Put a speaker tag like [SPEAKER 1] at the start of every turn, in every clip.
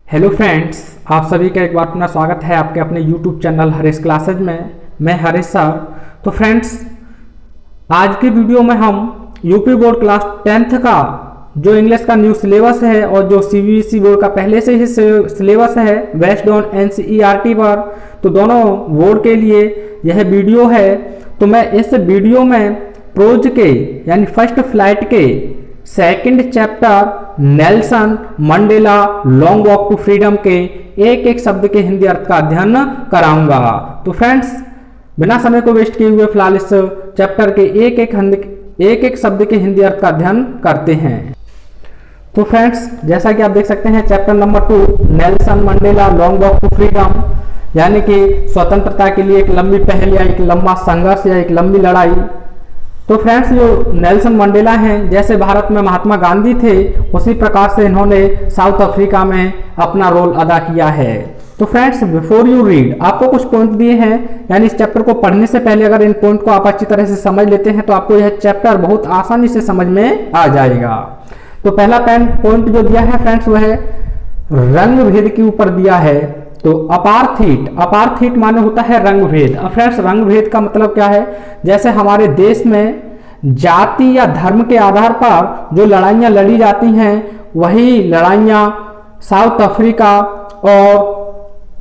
[SPEAKER 1] Hello friends, आप सभी का एक बार अपना स्वागत है आपके अपने यूट्यूब चैनल हरीश क्लासेज में। मैं हरीश सर। तो फ्रेंड्स, आज की वीडियो में हम यूपी बोर्ड क्लास 10th का जो इंग्लिश का न्यू सिलेबस है और जो सीबीएसई बोर्ड का पहले से ही सिलेबस है बेस्ड ऑन एनसीईआरटी पर, तो दोनों बोर्ड के लिए यह वीडियो है। तो मैं इस वीडियो में प्रोज के यानी फर्स्ट फ्लाइट के second chapter Nelson Mandela long walk to freedom के एक एक शब्द के हिंदी अर्थ का अध्ययन कराऊंगा। तो फ्रेंड्स, बिना समय को वेस्ट किए हुए फिलहाल इस चैप्टर के एक एक शब्द के हिंदी अर्थ का अध्ययन करते हैं। तो फ्रेंड्स, जैसा कि आप देख सकते हैं chapter number 2 Nelson Mandela long walk to freedom, यानी कि स्वतंत्रता के लिए एक लंबी पहल या एक लंबा संघर्ष या एक लंबी लड़ाई। तो फ्रेंड्स, जो नेल्सन मंडेला हैं, जैसे भारत में महात्मा गांधी थे, उसी प्रकार से इन्होंने साउथ अफ्रीका में अपना रोल अदा किया है। तो फ्रेंड्स, बिफोर यू रीड, आपको कुछ पॉइंट दिए हैं, यानी इस चैप्टर को पढ़ने से पहले अगर इन पॉइंट को आप अच्छी तरह से समझ लेते हैं तो आपको यह चैप्टर बहुत आसानी से समझ में आ जाएगा। तो पहला पॉइंट जो दिया है फ्रेंड्स, वह रंग भेद के ऊपर दिया है। तो अपार्थीट माने होता है रंग भेद। अब फ्रेंड्स, रंग भेद का मतलब क्या है? जैसे हमारे देश में जाति या धर्म के आधार पर जो लड़ाइयां लड़ी जाती हैं, वही लड़ाइयां साउथ अफ्रीका और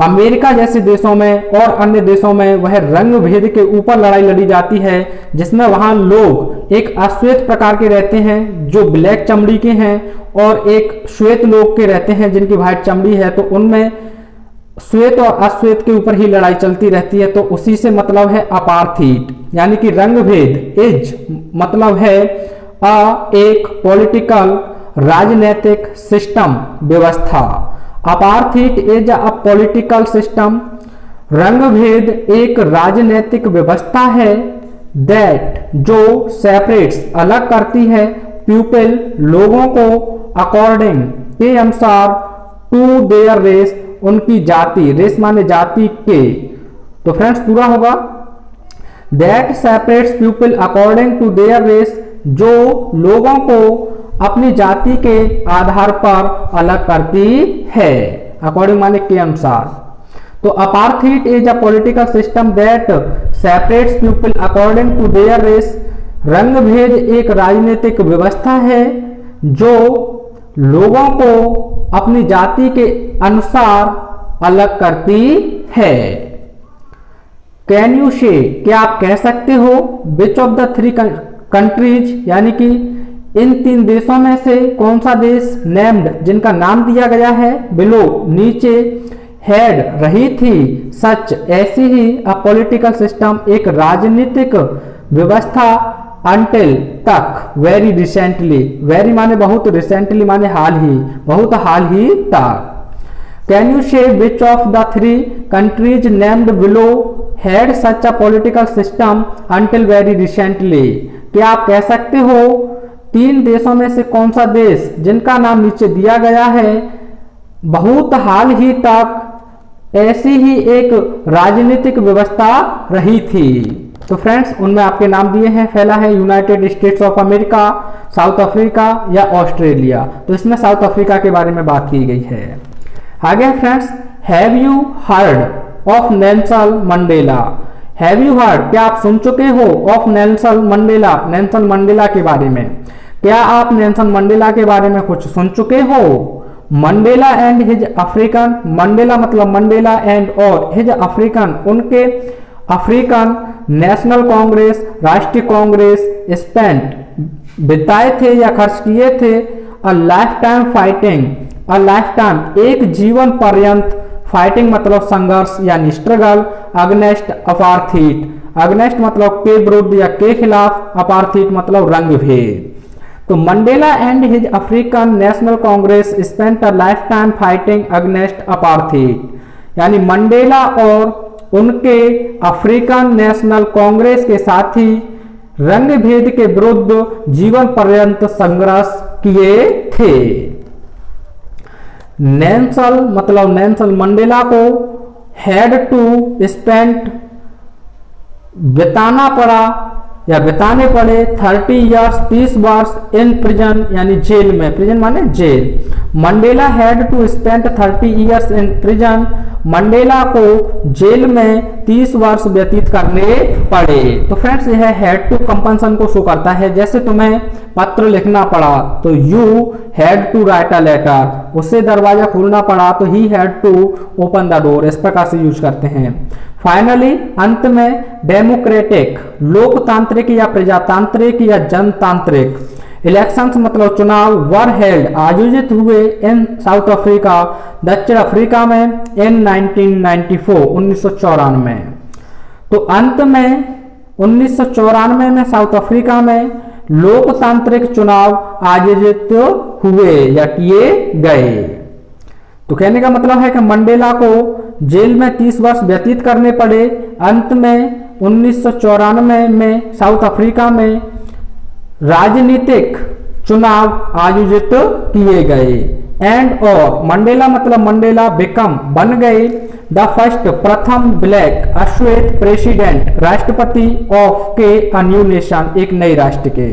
[SPEAKER 1] अमेरिका जैसे देशों में और अन्य देशों में वह रंग भेद के ऊपर लड़ाई लड़ी जाती है, जिसमें वहां लोग एक अश्वेत प्रकार के रहते हैं जो ब्लैक चमड़ी के हैं, और एक श्वेत लोग के रहते हैं जिनकी व्हाइट चमड़ी है। तो उनमें श्वेत और अश्वेत के ऊपर ही लड़ाई चलती रहती है। तो उसी से मतलब है अपार्थीट, यानी कि रंग भेद। इज मतलब है एक पॉलिटिकल राजनीतिक सिस्टम व्यवस्था। अपार्थीट इज अ पॉलिटिकल सिस्टम। रंग भेद एक राजनीतिक व्यवस्था है दैट जो सेपरेट्स अलग करती है पीपल लोगों को अकॉर्डिंग के अनुसार टू देयर रेस, उनकी जाति, रेस माने जाति के। तो फ्रेंड्स पूरा होगा, that separates people according to their race, जो लोगों को अपनी जाति के आधार पर अलग करती है। अकॉर्डिंग माने के अनुसार। तो apartheid is a political system that separates people according to their race. रंग भेद एक राजनीतिक व्यवस्था है जो लोगों को अपनी जाति के अनुसार अलग करती है। कैन यू से, क्या आप कह सकते हो, which of the three countries, यानी कि इन 3 देशों में से कौन सा देश, नेम्ड जिनका नाम दिया गया है, बिलो नीचे, हैड रही थी, सच ऐसी ही, अ पॉलिटिकल सिस्टम एक राजनीतिक व्यवस्था, अंटिल तक, वेरी रिसेंटली, वेरी माने बहुत, रिसेंटली माने हाल ही, बहुत हाल ही तक। कैन यू से which of the 3 countries named below had such a political system until very recently? क्या आप कह सकते हो 3 देशों में से कौन सा देश जिनका नाम नीचे दिया गया है, बहुत हाल ही तक ऐसी ही एक राजनीतिक व्यवस्था रही थी? तो फ्रेंड्स, उनमें आपके नाम दिए हैं। पहला है United states of America, south Africa या ऑस्ट्रेलिया। तो इसमें साउथ अफ्रीका के बारे में बात की गई है। आगे friends, have you heard of Nelson Mandela? Have you heard, क्या आप सुन चुके हो, of Nelson Mandela, Nelson Mandela के बारे में? क्या आप नेल्सन मंडेला के बारे में कुछ सुन चुके हो? Mandela and his African, Mandela मतलब मंडेला एंड और हिज अफ्रीकन, उनके अफ्रीकन नेशनल कांग्रेस, राष्ट्रीय कांग्रेस, स्पेंट बिताए थे या खर्च किए थे, अ lifetime fighting, a life time एक जीवन पर्यंत, फाइटिंग मतलब संघर्ष यानी स्ट्रगल, अगेंस्ट अपार्थीट, अगेंस्ट मतलब के विरुद्ध या के खिलाफ, अपार्थीट मतलब रंग भेद। तो Mandela and his African National Congress spent a lifetime fighting against apartheid, यानी मंडेला और उनके अफ्रीकन नेशनल कांग्रेस के साथी रंग भेद के विरुद्ध जीवन पर्यंत संघर्ष किए थे। नेल्सन मतलब नेल्सन मंडेला को हैड टू स्पेंट बिताना पड़ा या बिताने पड़े 30 ईयर्स 30 वर्ष इन प्रिजन यानी जेल में, प्रिजन माने जेल। Mandela had to spend 30 years in prison, Mandela को जेल में 30 वर्ष व्यतीत करने पड़े। तो फ्रेंड्स यह हैड टू कंपल्सन को शो करता है, जैसे तुम्हें पत्र लिखना पड़ा तो you had to write a letter, उससे दरवाजा खोलना पड़ा तो he had to open the door, इस प्रकार से यूज करते हैं। फाइनली अंत में डेमोक्रेटिक लोकतांत्रिक या प्रजातांत्रिक या जनतांत्रिक इलेक्शंस मतलब चुनाव वर हेल्ड आयोजित हुए इन साउथ अफ्रीका दक्षिण अफ्रीका में इन 1994 1994। तो अंत में 1994 में साउथ अफ्रीका में लोकतांत्रिक चुनाव आयोजित हुए या किए गए। तो कहने का मतलब है कि मंडेला को जेल में 30 वर्ष व्यतीत करने पड़े। अंत में 1994 में साउथ अफ्रीका में राजनीतिक चुनाव आयोजित किए गए। एंड और मंडेला मतलब मंडेला बिकम बन गए द फर्स्ट प्रथम ब्लैक अश्वेत प्रेसिडेंट राष्ट्रपति ऑफ के अ न्यू नेशन एक नए राष्ट्र के।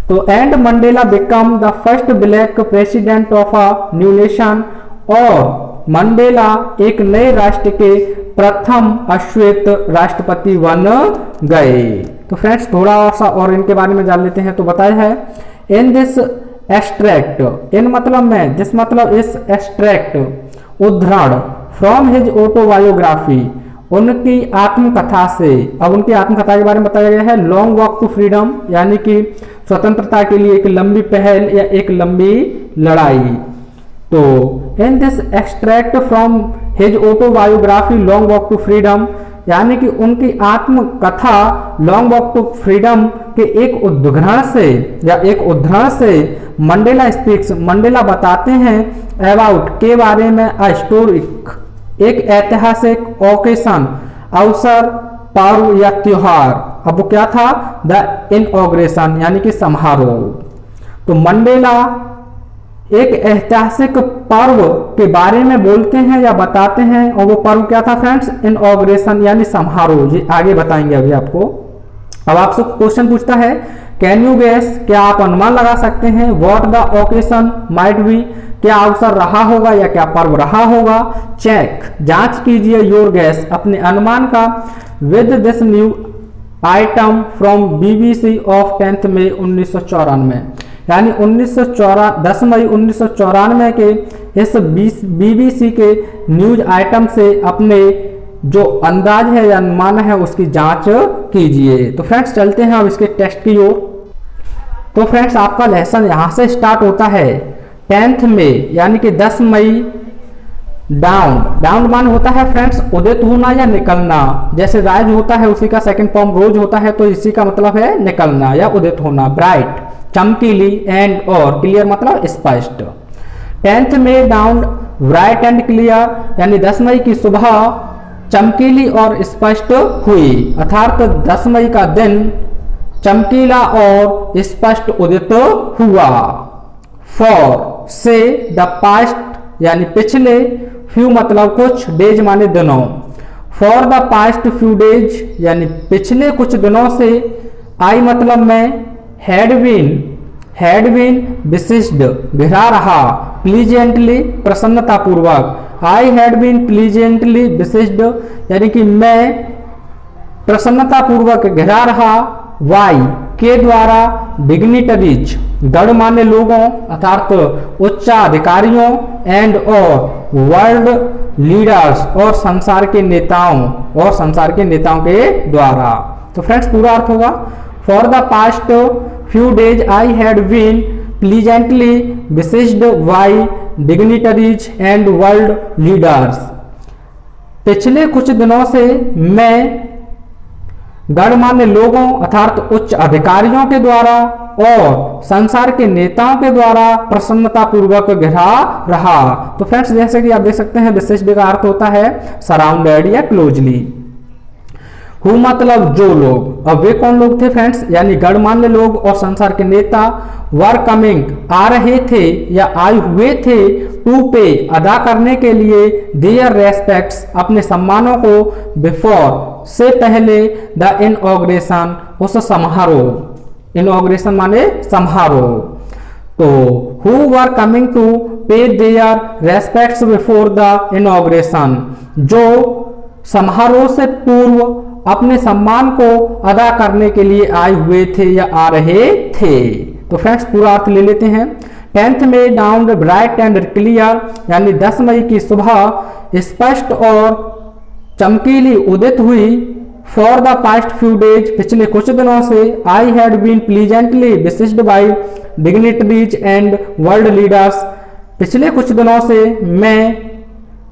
[SPEAKER 1] तो and Mandela become the first black president of a new nation, और मंडेला एक नए राष्ट्र के प्रथम अश्वेत राष्ट्रपति बन गए। तो फ्रेंड्स थोड़ा सा और इनके बारे में जान लेते हैं। तो बताया है इन दिस एक्सट्रैक्ट, इन मतलब में, दिस मतलब इस एक्सट्रैक्ट उद्धरण फ्रॉम हिज ऑटोबायोग्राफी उनकी आत्मकथा से। अब उनकी आत्मकथा के बारे में बताया गया है लॉन्ग वॉक टू फ्रीडम यानी कि स्वतंत्रता के लिए एक लंबी पहल या एक लंबी लड़ाई। तो in this extract from his autobiography long walk to freedom यानी कि उनकी आत्मकथा लॉन्ग वॉक टू फ्रीडम के एक उद्धरण से या एक उद्धरण से मंडेला स्पीक्स, मंडेला बताते हैं अबाउट के बारे में अ हिस्टोरिक एक ऐतिहासिक ओकेशन अवसर पर्व या त्योहार। अब वो क्या था? द इनऑग्रेशन यानी कि समारोह। तो मंडेला एक ऐतिहासिक पर्व के बारे में बोलते हैं या बताते हैं, और वो पर्व क्या था फ्रेंड्स? इनऑग्रेशन यानी समारोह। ये आगे बताएंगे अभी आपको। अब आपसे क्वेश्चन पूछता है कैन यू गेस, क्या आप अनुमान लगा सकते हैं? What the occasion might be, क्या अवसर रहा होगा या क्या पर्व रहा होगा? चेक, जांच कीजिए योर गेस, अपने अनुमान का with this new item from BBC of 10 मई 1994 यानी 10 मई 1994 के इस बीबीसी के न्यूज आइटम से अपने जो अंदाज है या अनुमान है उसकी जांच कीजिए। तो फ्रेंड्स चलते हैं अब इसके टेस्ट की ओर। तो फ्रेंड्स आपका लेसन यहां से स्टार्ट होता है 10 मई यानी कि 10 मई। डाउन मान होता है फ्रेंड्स उदित होना या निकलना, जैसे राइज होता है उसी का सेकंड फॉर्म रोज होता है, तो इसी का मतलब है निकलना या उदित होना। ब्राइट चमकीली, एंड और क्लियर मतलब स्पष्ट। 10 मई डाउन ब्राइट एंड क्लियर यानी 10 मई की सुबह चमकीली और स्पष्ट हुई, अर्थात 10 मई का दिन चमकीला और स्पष्ट उदित हुआ। फॉर से द पास्ट यानी पिछले, फ्यू मतलब कुछ, डेज माने दिनों। For the past few days यानी पिछले कुछ दिनों से। आई मतलब में हैड बीन विशिष्ट घिरा रहा, प्लीजेंटली प्रसन्नता पूर्वक। आई हैड बीन प्लीजेंटली विशिष्ट यानी कि मैं प्रसन्नता पूर्वक घिरा रहा। वाई के द्वारा डिग्निटरीज गणमान्य लोगों अर्थात उच्चाधिकारियों, एंड और वर्ल्ड लीडर्स और संसार के नेताओं के द्वारा। तो फ्रेंड्स पूरा अर्थ होगा for the past few days I had been pleasantly besieged by dignitaries and world leaders. पिछले कुछ दिनों से मैं गणमान्य लोगों अर्थात उच्च अधिकारियों के द्वारा और संसार के नेताओं के द्वारा प्रसन्नता पूर्वक घिरा रहा। तो फ्रेंड्स जैसे कि आप देख सकते हैं विशिष्ट का अर्थ होता है सराउंडेड या क्लोजली। हु मतलब जो लोग। अब वे कौन लोग थे फ्रेंड्स? यानी गणमान्य लोग और संसार के नेता। वर कमिंग आ रहे थे या आए हुए थे। टू पे अदा करने के लिए। देयर रेस्पेक्ट्स अपने सम्मानों को। बिफोर से पहले। द इनऑग्रेशन उस समारोह, इनॉग्रेशन माने समारोह। तो who were coming to pay their respects before the inauguration, जो समारोह से पूर्व अपने सम्मान को अदा करने के लिए आए हुए थे या आ रहे थे। तो फ्रेंड्स पूरा अर्थ ले लेते हैं। 10th में डाउन ब्राइट एंड क्लियर, यानी 10 मई की सुबह स्पष्ट और चमकीली उदित हुई। For the past few days, पिछले कुछ दिनों से, I had been pleasantly besieged by dignitaries and world leaders, पिछले कुछ दिनों से मैं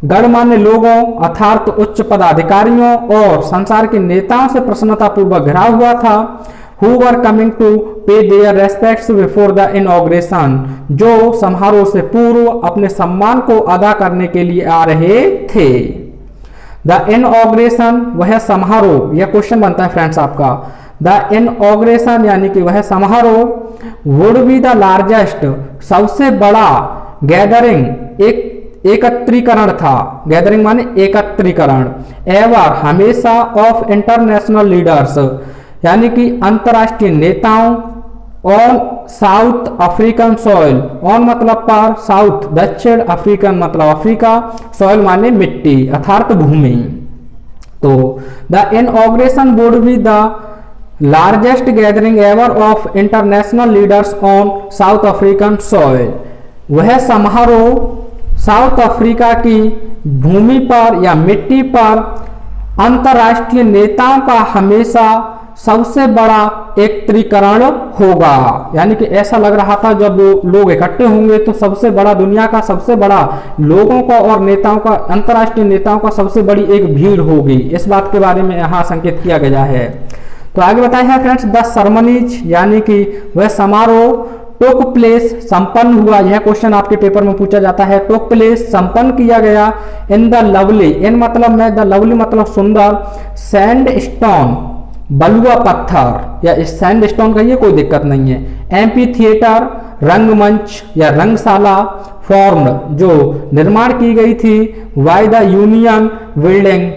[SPEAKER 1] गणमान्य लोगों अर्थात उच्च पदाधिकारियों और संसार के नेताओं से प्रसन्नतापूर्वक घिरा हुआ था। Who were coming to pay their respects before the inauguration, जो समारोह से पूर्व अपने सम्मान को अदा करने के लिए आ रहे थे। The inauguration, वह समारोह, यह क्वेश्चन बनता है फ्रेंड्स आपका। The inauguration यानी कि वह समारोह would be the largest, सबसे बड़ा गैदरिंग, एकत्रीकरण था। गैदरिंग माने एकत्रीकरण। एवर, हमेशा, ऑफ इंटरनेशनल लीडर्स, यानी कि अंतर्राष्ट्रीय नेताओं, on south African soil, on मतलब पर, साउथ दक्षिण, अफ्रीकन मतलब अफ्रीका, सॉइल माने मिट्टी अर्थात भूमि। तो the inauguration would be the largest gathering ever of international leaders on south African soil, वह समारोह साउथ अफ्रीका की भूमि पर या मिट्टी पर अंतर्राष्ट्रीय नेताओं का हमेशा सबसे बड़ा एकत्रीकरण होगा। यानी कि ऐसा लग रहा था जब लोग इकट्ठे होंगे तो सबसे बड़ा, दुनिया का सबसे बड़ा लोगों का और नेताओं का, अंतर्राष्ट्रीय नेताओं का सबसे बड़ी एक भीड़ होगी। इस बात के बारे में यहाँ संकेत किया गया है। तो आगे बताया है फ्रेंड्स, द सर्मनीज, यानी कि वह समारोह टोक प्लेस, संपन्न हुआ। यह क्वेश्चन आपके पेपर में पूछा जाता है। टोक प्लेस, संपन्न किया गया। इन द लवली, इन मतलब में, द लवली मतलब सुंदर, सैंड स्टोन, बलुआ पत्थर या सैंड स्टोन कहिए, कोई दिक्कत नहीं है। एम्पी थिएटर, रंगमंच या रंगशाला, फॉर्म्ड, जो निर्माण की गई थी, बाय द यूनियन बिल्डिंग,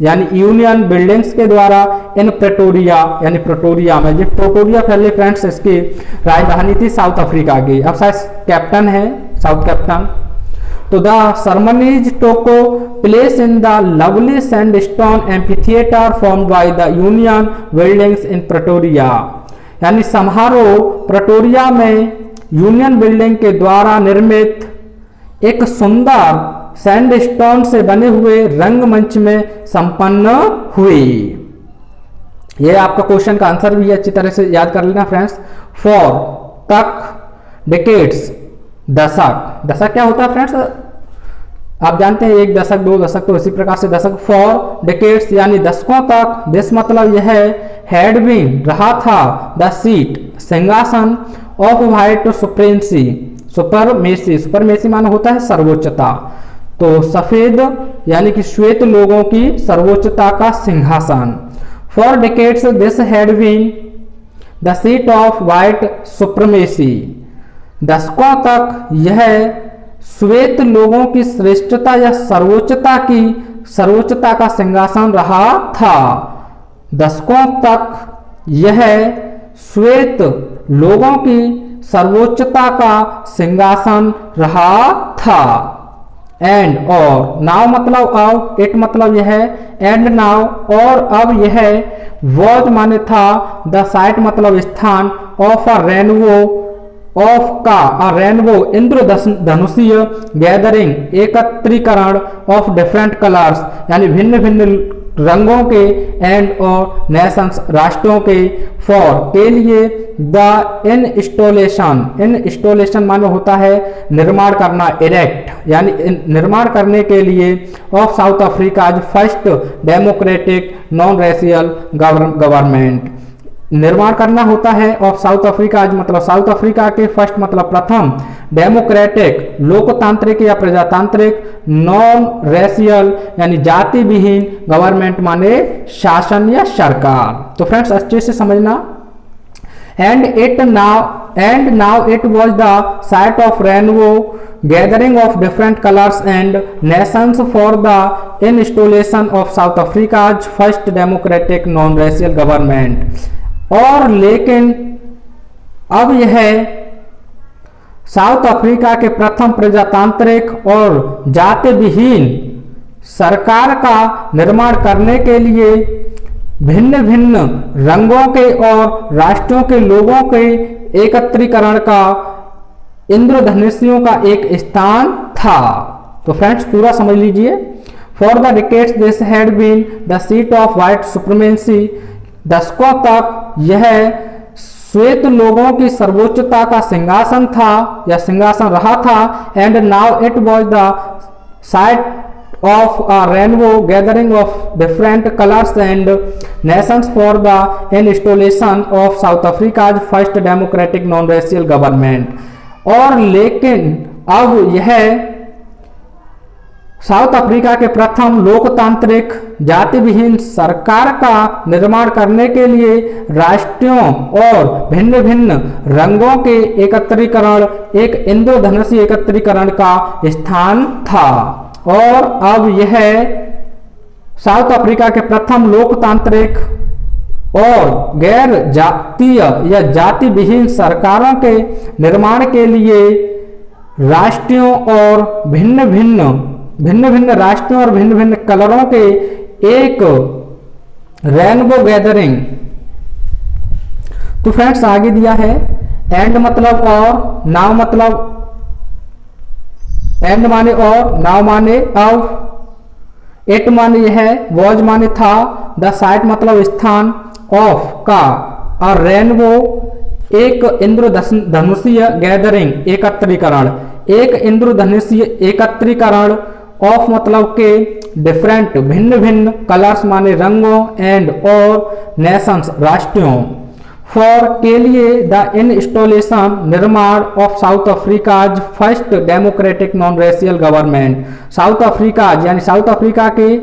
[SPEAKER 1] यानी यूनियन बिल्डिंग्स के द्वारा, इन प्रेटोरिया, यानी प्रेटोरिया में, ये प्रेटोरिया पहले फ्रेंड्स इसकी राजधानी थी साउथ अफ्रीका की, अब शायद कैप्टन है साउथ कैप्टन। तो द सर्मनीज टोको place in the lovely sandstone amphitheatre formed by the union buildings in Pretoria, यानी समारोह प्रेटोरिया में यूनियन बिल्डिंग के द्वारा निर्मित एक सुंदर सैंडस्टोन से बने हुए रंगमंच में संपन्न हुई। यह आपका क्वेश्चन का आंसर भी अच्छी तरह से याद कर लेना फ्रेंड्स। फॉर, तक, डिकेड्स, दशक, दशक क्या होता है फ्रेंड्स, आप जानते हैं, एक दशक, दो दशक, तो इसी प्रकार से दशक। फॉर डिकेड्स यानी दशकों तक, दिस मतलब यह हैड बीन रहा था, द सीट सिंहासन, of white supremacy, supremacy, supremacy माना होता है सर्वोच्चता, तो सफेद यानी कि श्वेत लोगों की सर्वोच्चता का सिंहासन। For decades this had been the seat of white supremacy, दशकों तक यह श्वेत लोगों की श्रेष्ठता या सर्वोच्चता का सिंहासन रहा था। दशकों तक यह श्वेत लोगों की सर्वोच्चता का सिंहासन रहा था। एंड, और, नाउ मतलब अब, इट मतलब यह, एंड नाउ, और अब यह, वॉज माने था, द साइट मतलब स्थान, ऑफ अ रेनबो, ऑफ का रेनबो इंद्रधनुषीय, गैदरिंग एकत्रीकरण, ऑफ डिफरेंट कलर्स यानी भिन्न भिन्न रंगों के, एंड और नेशंस राष्ट्रों के, फॉर के लिए, द इंस्टॉलेशन माने होता है निर्माण करना, इरेक्ट यानी निर्माण करने के लिए, of south Africa first democratic non racial government, निर्माण करना होता है ऑफ साउथ अफ्रीका मतलब साउथ अफ्रीका के फर्स्ट मतलब प्रथम, डेमोक्रेटिक लोकतांत्रिक या प्रजातांत्रिक, नॉन रेशियल यानी जाति विहीन, गवर्नमेंट माने शासन या सरकार। तो फ्रेंड्स अच्छे से समझना। And now it was the site of rainbow gathering of different colours and Nations for the installation of south Africa first democratic non racial government. और लेकिन अब यह साउथ अफ्रीका के प्रथम प्रजातांत्रिक और जाति विहीन सरकार का निर्माण करने के लिए भिन्न भिन्न रंगों के और राष्ट्रों के लोगों के एकत्रीकरण का इंद्रधनुषियों का एक स्थान था। तो फ्रेंड्स पूरा समझ लीजिए। For the decades this had been the seat of white supremacy, दशकों तक यह श्वेत लोगों की सर्वोच्चता का सिंहासन था या सिंहासन रहा था। And now it was the site of a rainbow gathering of different colors and nations for the installation of South Africa's first democratic non-racial government। और लेकिन अब यह साउथ अफ्रीका के प्रथम लोकतांत्रिक जाति विहीन सरकार का निर्माण करने के लिए राष्ट्रों और भिन्न भिन्न रंगों के एकत्रीकरण एक इंद्रधनुषी एकत्रीकरण का स्थान था। और अब यह साउथ अफ्रीका के प्रथम लोकतांत्रिक और गैर जातीय या जाति विहीन सरकारों के निर्माण के लिए राष्ट्रों और भिन्न भिन्न राष्ट्रों और भिन्न भिन्न कलरों के एक रेनबो गैदरिंग। तो फ्रेंड्स आगे दिया है एंड मतलब और, नाउ मतलब एंड माने और, नाउ माने अब, इट माने यह, वॉज माने था, द साइट मतलब स्थान, ऑफ का, और रेनबो एक इंद्रधनुषीय गैदरिंग एकत्रीकरण, एक इंद्रधनुषीय एकत्रीकरण, ऑफ मतलब के डिफरेंट भिन्न भिन्न, कलर्स माने रंगों, एंड और नेशंस राष्ट्रों, फॉर के लिए द इंस्टॉलेशन निर्माण of south Africa's first democratic non racial government, south Africa यानी साउथ अफ्रीका के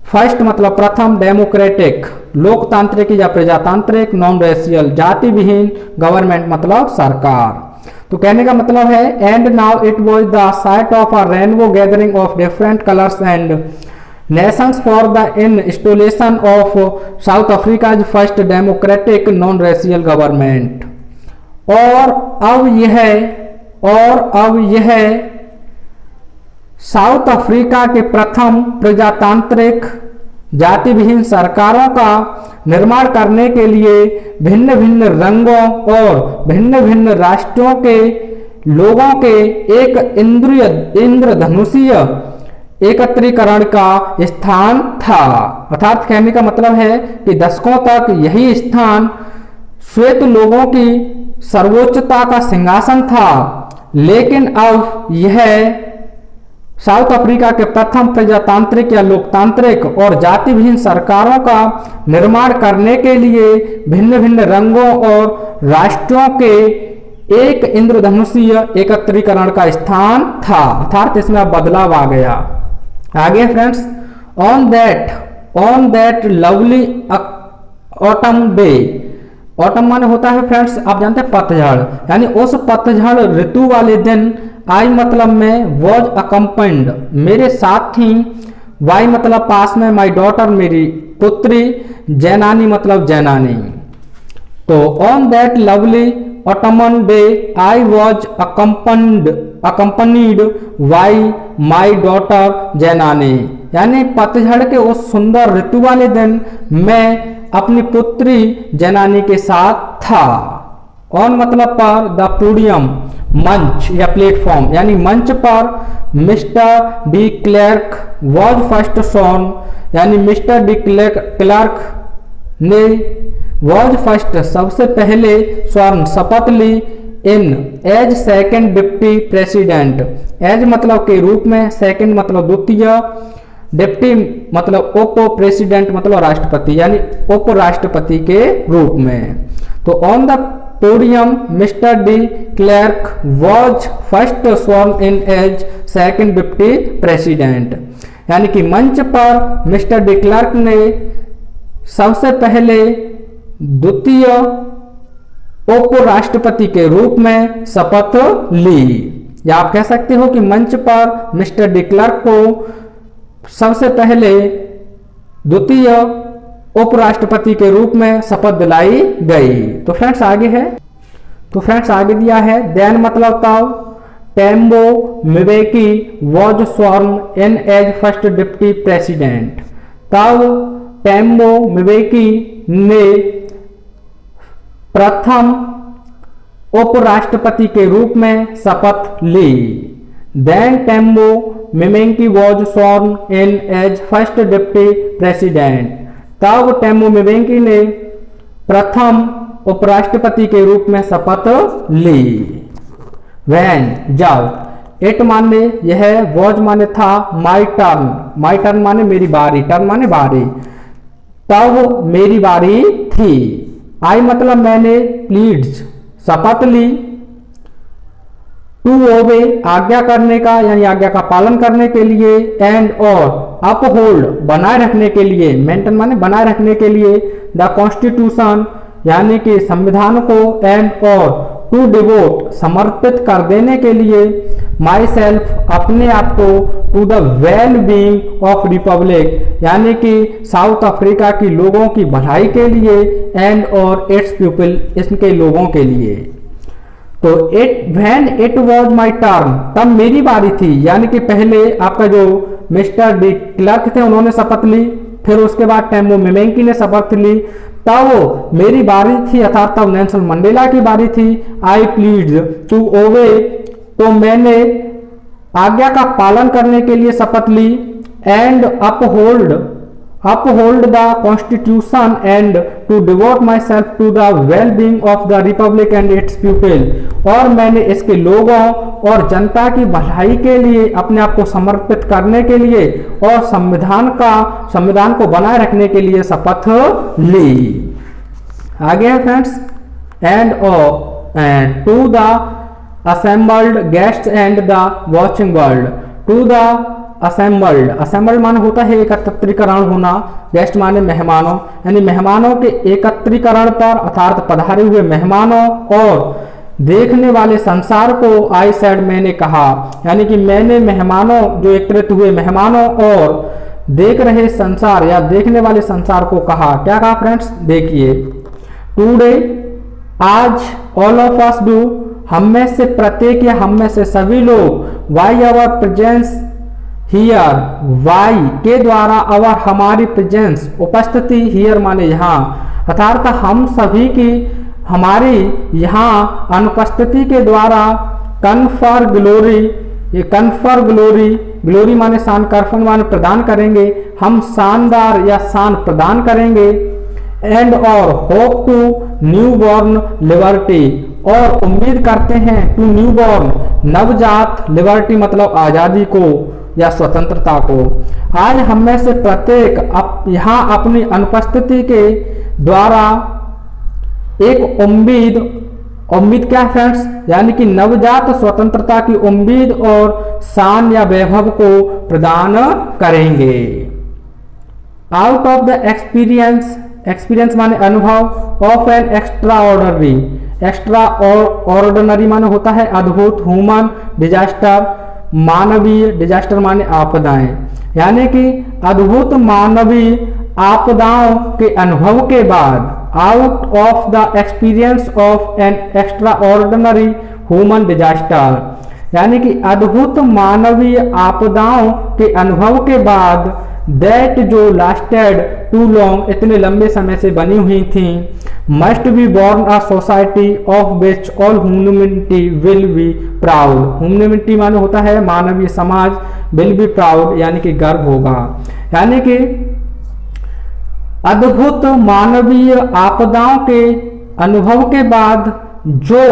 [SPEAKER 1] फर्स्ट मतलब प्रथम डेमोक्रेटिक लोकतांत्रिक या प्रजातांत्रिक नॉन रेशियल जाति विहीन गवर्नमेंट मतलब सरकार। तो कहने का मतलब है and now it was the site of a rainbow gathering of different colours and Nations for the installation of south Africa's first democratic non racial government. और अब यह साउथ अफ्रीका के प्रथम प्रजातांत्रिक जाति विहीन सरकारों का निर्माण करने के लिए भिन्न भिन्न रंगों और भिन्न भिन्न राष्ट्रों के लोगों के एक इंद्रधनुषीय एकत्रीकरण का स्थान था। अर्थात कहने का मतलब है कि दशकों तक यही स्थान श्वेत लोगों की सर्वोच्चता का सिंहासन था, लेकिन अब यह साउथ अफ्रीका के प्रथम प्रजातांत्रिक या लोकतांत्रिक और जाति विहीन सरकारों का निर्माण करने के लिए भिन्न भिन्न रंगों और राष्ट्रों के एक इंद्रधनुषीय एकत्रीकरण का स्थान था। अर्थात इसमें बदलाव आ गया। आगे friends, on that lovely autumn day, autumn माने होता है फ्रेंड्स आप जानते हैं पतझड़, यानी उस पतझड़ ऋतु वाले दिन, आई मतलब में, वॉज अकम्पन्ड मेरे साथ थी, वाई मतलब पास में, माई डॉटर मेरी पुत्री, जैनानी मतलब जैनानी। तो on that lovely autumn day I was accompanied by my daughter Zenani, यानी पतझड़ के उस सुंदर ऋतु वाले दिन मैं अपनी पुत्री जैनानी के साथ था। ऑन मतलब पर, द पोडियम मंच या प्लेटफॉर्म, यानी मंच पर mister de Klerk was first sworn, यानी मिस्टर डी क्लर्क ने वॉज फर्स्ट सबसे पहले स्वर्ण शपथ ली, in as second deputy president, as मतलब के रूप में, सेकेंड मतलब द्वितीय, डिप्टी मतलब उप प्रेसिडेंट मतलब राष्ट्रपति, यानी उप राष्ट्रपति के रूप में। तो on the podium mister de Klerk was first sworn in as second deputy president, यानी कि मंच पर मिस्टर डी क्लर्क ने सबसे पहले द्वितीय उप राष्ट्रपति के रूप में शपथ ली, या आप कह सकते हो कि मंच पर मिस्टर डी क्लर्क को सबसे पहले द्वितीय उपराष्ट्रपति के रूप में शपथ दिलाई गई। तो फ्रेंड्स आगे है, तो फ्रेंड्स आगे दिया है देन मतलब तब Thabo Mbeki was sworn in as first deputy president. तब टेम्बो मिबेकी ने प्रथम उपराष्ट्रपति के रूप में शपथ ली। Then Thabo Mbeki was sworn in as first deputy president. तब टेम्बो मिबेकी ने प्रथम उपराष्ट्रपति के रूप में शपथ ली। वैन जब, इट माने यह, वॉज माने था, माई टर्न माने मेरी बारी, टर्न माने बारी, तब मेरी बारी थी। आई मतलब मैंने, प्लीड्स शपथ ली, टू ओबे आज्ञा करने का यानी आज्ञा का पालन करने के लिए, एंड और अपहोल्ड बनाए रखने के लिए, मेंटेन माने बनाए रखने के लिए, द कॉन्स्टिट्यूशन यानी कि संविधान को, एंड और टू डिवोट समर्पित कर देने के लिए, माई सेल्फ अपने आप को, to the well being of republic यानी कि साउथ अफ्रीका की लोगों की भलाई के लिए, एंड और इट्स पीपल इसके लोगों के लिए। तो when it was my turn तब मेरी बारी थी, यानी कि पहले आपका जो मिस्टर डी क्लर्क थे उन्होंने शपथ ली, फिर उसके बाद टेम्बो मिबेकी ने शपथ ली, तब मेरी बारी थी अर्थात तब नेल्सन मंडेला की बारी थी। आई प्लीड्स टू ओबे तो मैंने आज्ञा का पालन करने के लिए शपथ ली, and uphold the constitution and to devote myself to the well-being of the republic and its people। और मैंने इसके लोगों और जनता की भलाई के लिए अपने आप को समर्पित करने के लिए और संविधान को बनाए रखने के लिए शपथ ली। आगे है friends, and to the assembled guests and the watching world। to the assembled माने होता है एकत्रीकरण होना, गेस्ट माने मेहमानों, यानी मेहमानों के एकत्रीकरण पर अर्थात पधारे हुए मेहमानों और देखने वाले संसार को, आई सेड मैंने कहा, यानी कि मैंने मेहमानों जो एकत्रित हुए मेहमानों और देख रहे संसार या देखने वाले संसार को कहा। क्या कहा फ्रेंड्स, देखिए, टुडे आज, ऑल ऑफ अस डू हम में से प्रत्येक या हम में से सभी लोग, by our presence here by के द्वारा, अवर हमारी प्रेजेंस उपस्थिति, हियर माने यहाँ, अर्थात हम सभी की हमारी यहाँ अनुपस्थिति के द्वारा, कन्फर ग्लोरी, ये कन्फर ग्लोरी माने शान, कर्फन माने प्रदान करेंगे, हम शानदार या शान प्रदान करेंगे, एंड और hope to newborn liberty और उम्मीद करते हैं, टू न्यू बॉर्न नवजात, लिबर्टी मतलब आज़ादी को या स्वतंत्रता को। आज हम में से प्रत्येक यहाँ अपनी अनुपस्थिति के द्वारा एक उम्मीद क्या फ्रेंड्स, यानी कि नवजात स्वतंत्रता की उम्मीद और शान या वैभव को प्रदान करेंगे। आउट ऑफ द एक्सपीरियंस माने अनुभव, ऑफ एन एक्स्ट्रा ऑर्डिनरी माने होता है अद्भुत, ह्यूमन डिजास्टर मानवीय, डिजास्टर माने आपदाएं, यानी कि अद्भुत मानवीय आपदाओं के अनुभव के बाद, out of the experience of an extra ordinary human disaster, यानी कि अद्भुत मानवीय आपदाओं के अनुभव के बाद, दैट जो लास्टेड टू लॉन्ग इतने लंबे समय से बनी हुई थी, must be born a society of which all humanity will be proud, humanity माने होता है मानवीय समाज, विल बी प्राउड यानी कि गर्व होगा, यानी कि अद्भुत मानवीय आपदाओं के अनुभव के बाद जो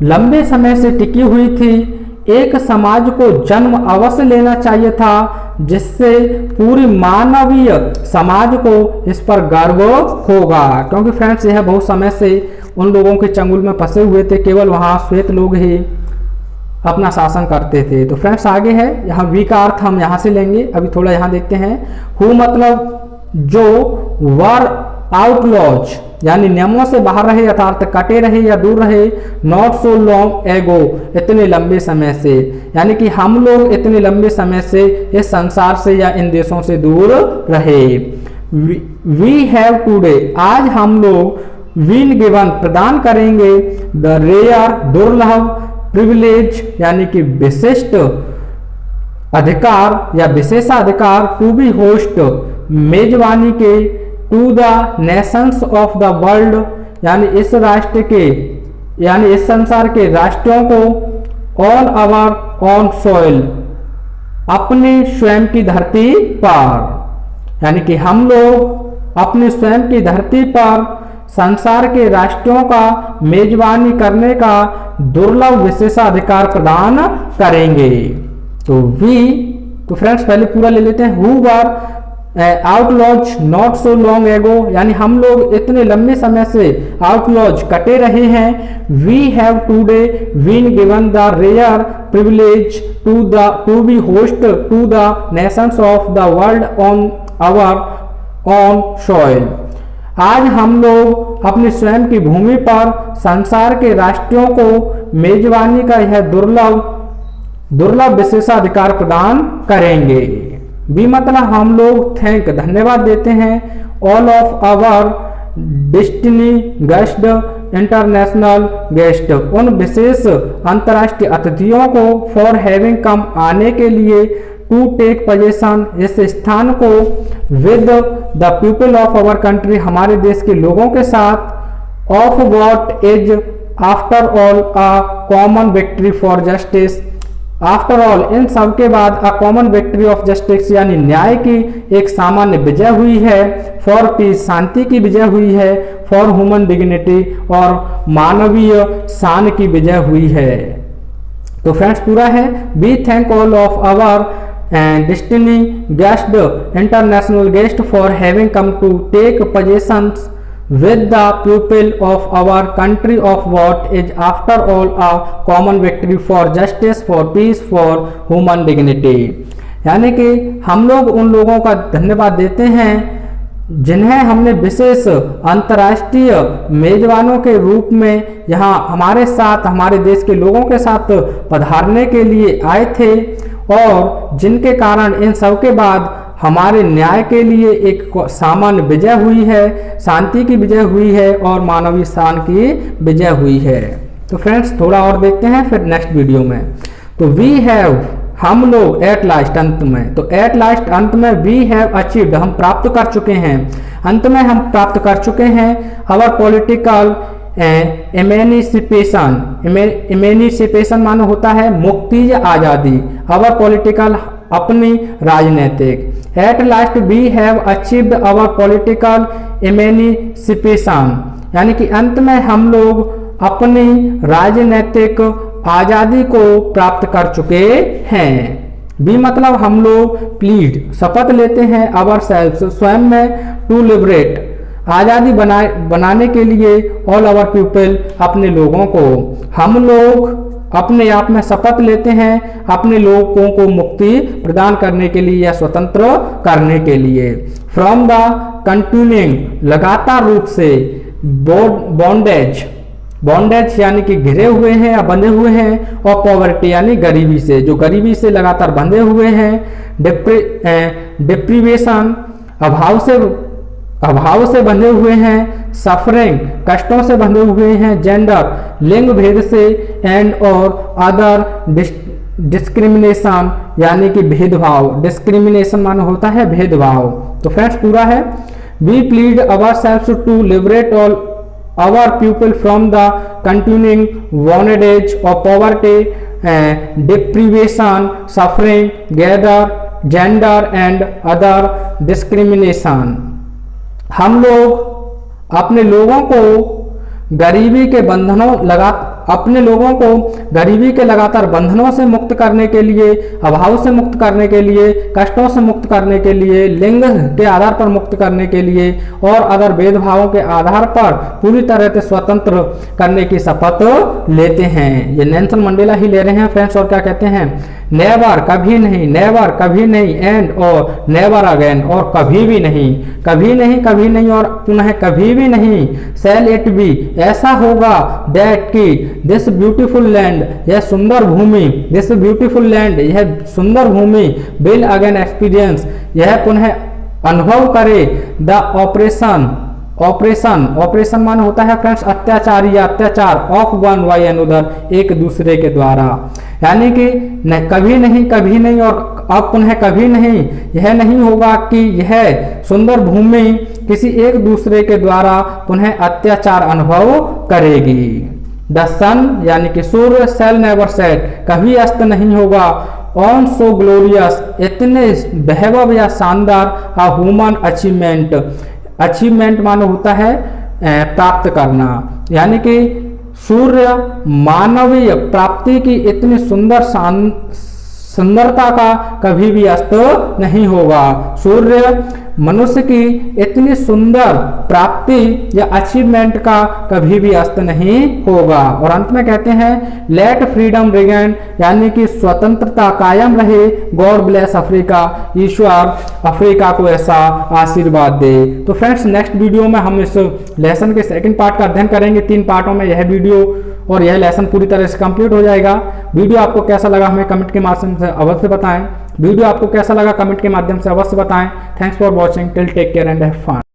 [SPEAKER 1] लंबे समय से टिकी हुई थी, एक समाज को जन्म अवश्य लेना चाहिए था जिससे पूरी मानवीय समाज को इस पर गर्व होगा। क्योंकि फ्रेंड्स यह बहुत समय से उन लोगों के चंगुल में फंसे हुए थे, केवल वहाँ श्वेत लोग ही अपना शासन करते थे। तो फ्रेंड्स आगे है, यहाँ वी का अर्थ हम यहाँ से लेंगे, अभी थोड़ा यहाँ देखते हैं। हु मतलब जो, वर आउटलॉज यानी नियमों से बाहर रहे अर्थात कटे रहे या दूर रहे, नॉट सो लॉन्ग एगो इतने लंबे समय से, यानी कि हम लोग इतने लंबे समय से इस संसार से या इन देशों से दूर रहे। वी हैव टुडे, आज हम लोग बीन गिवन प्रदान करेंगे, द रेयर दुर्लभ, प्रिविलेज यानी कि विशिष्ट अधिकार या विशेषाधिकार, टू बी होस्ट मेजबानी के, to the nations of the world यानी इस राष्ट्र के यानी इस संसार के राष्ट्रों को, ऑल आवर ऑन सॉइल अपने स्वयं की धरती पर, यानी कि हम लोग अपने स्वयं की धरती पर संसार के राष्ट्रों का मेजबानी करने का दुर्लभ विशेषाधिकार प्रदान करेंगे। तो फ्रेंड्स पहले पूरा ले लेते हैं। Who were outlaws not so long ago, यानी हम लोग इतने लंबे समय से आउटलॉज कटे रहे हैं। We have today been given the rare privilege to be host to the nations of the world on our on soil, आज हम लोग अपनी स्वयं की भूमि पर संसार के राष्ट्रों को मेजबानी का यह दुर्लभ विशेषाधिकार प्रदान करेंगे। बी मतलब हम लोग थैंक धन्यवाद देते हैं, all of our destiny guest international guest, उन विशेष अंतर्राष्ट्रीय अतिथियों को, फॉर हैविंग कम आने के लिए, टू टेक पोजीशन इस स्थान को, with the people of our country हमारे देश के लोगों के साथ, of what is after all a common victory for justice, after all इन सब के बाद a common victory of justice यानी न्याय की एक सामान्य विजय हुई है, फॉर पीस शांति की विजय हुई है, फॉर ह्यूमन डिग्निटी और मानवीय शान की विजय हुई है। तो फ्रेंड्स पूरा है, be thank all of our destiny guest international guest for having come to take positions with the people of our country of what is after all a common victory for justice, for peace, for human dignity, यानी कि हम लोग उन लोगों का धन्यवाद देते हैं जिन्हें हमने विशेष अंतर्राष्ट्रीय मेजबानों के रूप में यहाँ हमारे साथ हमारे देश के लोगों के साथ पधारने के लिए आए थे, और जिनके कारण इन सब के बाद हमारे न्याय के लिए एक सामान्य विजय हुई है, शांति की विजय हुई है और मानवीय शान की विजय हुई है। तो फ्रेंड्स थोड़ा और देखते हैं फिर नेक्स्ट वीडियो में। तो वी हैव हम लोग एट लास्ट अंत में, तो एट लास्ट अंत में वी हैव अचीव्ड हम प्राप्त कर चुके हैं, अंत में हम प्राप्त कर चुके हैं अवर पॉलिटिकल इमेनिसिपेशन मानो होता है मुक्ति या आज़ादी, अवर पॉलिटिकल अपनी राजनीतिक, at last we have achieved our political emancipation यानी कि अंत में हम लोग अपनी राजनीतिक आज़ादी को प्राप्त कर चुके हैं। बी मतलब हम लोग प्लीड शपथ लेते हैं अवर सेल्फ स्वयं में, टू लिबरेट आज़ादी बनाने के लिए, ऑल आवर पीपल अपने लोगों को, हम लोग अपने आप में शपथ लेते हैं अपने लोगों को मुक्ति प्रदान करने के लिए या स्वतंत्र करने के लिए, फ्रॉम द कंटिन्यूइंग लगातार रूप से, बॉन्डेज बॉन्डेज यानी कि घिरे हुए हैं या बंधे हुए हैं, और पॉवर्टी यानी गरीबी से, जो गरीबी से लगातार बंधे हुए हैं, डिप्रीवेशन अभाव से बंधे हुए हैं, सफरिंग कष्टों से बंधे हुए हैं, जेंडर लिंग भेद से, एंड और अदर डिस्क्रिमिनेशन यानी कि भेदभाव, डिस्क्रिमिनेशन मानो होता है भेदभाव। तो फ्रेंड्स पूरा है, we plead our self to liberate all our people from the continuing bondage of poverty, deprivation, suffering, gender and other discrimination. हम लोग अपने लोगों को गरीबी के लगातार बंधनों से मुक्त करने के लिए, अभाव से मुक्त करने के लिए, कष्टों से मुक्त करने के लिए, लिंग के आधार पर मुक्त करने के लिए और अदर भेदभावों के आधार पर पूरी तरह से स्वतंत्र करने की शपथ लेते हैं। ये नेल्सन मंडेला ही ले रहे हैं फ्रेंड्स। और क्या कहते हैं, नेवर कभी नहीं, नेवर कभी नहीं, एंड और नेवर अगेन और कभी भी नहीं, कभी नहीं, कभी नहीं और पुनः कभी भी नहीं, शैल इट बी ऐसा होगा, दैट की दिस ब्यूटीफुल लैंड यह सुंदर भूमि, दिस ब्यूटीफुल लैंड यह सुंदर भूमि, विल अगेन एक्सपीरियंस यह पुनः अनुभव करे द ऑपरेशन माने होता है फ्रेंड्स अत्याचार या अत्याचार ऑफ वन बाय अनदर, एक दूसरे के द्वारा, यानी कि कभी नहीं और अब पुनः कभी नहीं, यह नहीं होगा कि यह सुंदर भूमि किसी एक दूसरे के द्वारा पुनः अत्याचार अनुभव करेगी। द सन यानी कि सूर्य शैल नेवर सेट, कभी अस्त नहीं होगा, ऑन सो ग्लोरियस, इतने वैभव या शानदार, अ ह्यूमन अचीवमेंट मानो होता है प्राप्त करना, यानी कि सूर्य मानवीय प्राप्ति की इतनी सुंदरता का कभी भी अस्त नहीं होगा। सूर्य मनुष्य की इतनी सुंदर प्राप्ति या अचीवमेंट का कभी भी अस्त नहीं होगा। और अंत में कहते हैं लेट फ्रीडम रिगेन, यानी कि स्वतंत्रता कायम रहे, गॉड ब्लेस अफ्रीका, ईश्वर अफ्रीका को ऐसा आशीर्वाद दे। तो फ्रेंड्स नेक्स्ट वीडियो में हम इस लेसन के सेकंड पार्ट का अध्ययन करेंगे। 3 पार्टों में यह वीडियो और यह लेसन पूरी तरह से कंप्लीट हो जाएगा। वीडियो आपको कैसा लगा हमें कमेंट के माध्यम से अवश्य बताएं। वीडियो आपको कैसा लगा कमेंट के माध्यम से अवश्य बताएं। Thanks for watching, till take care and have fun.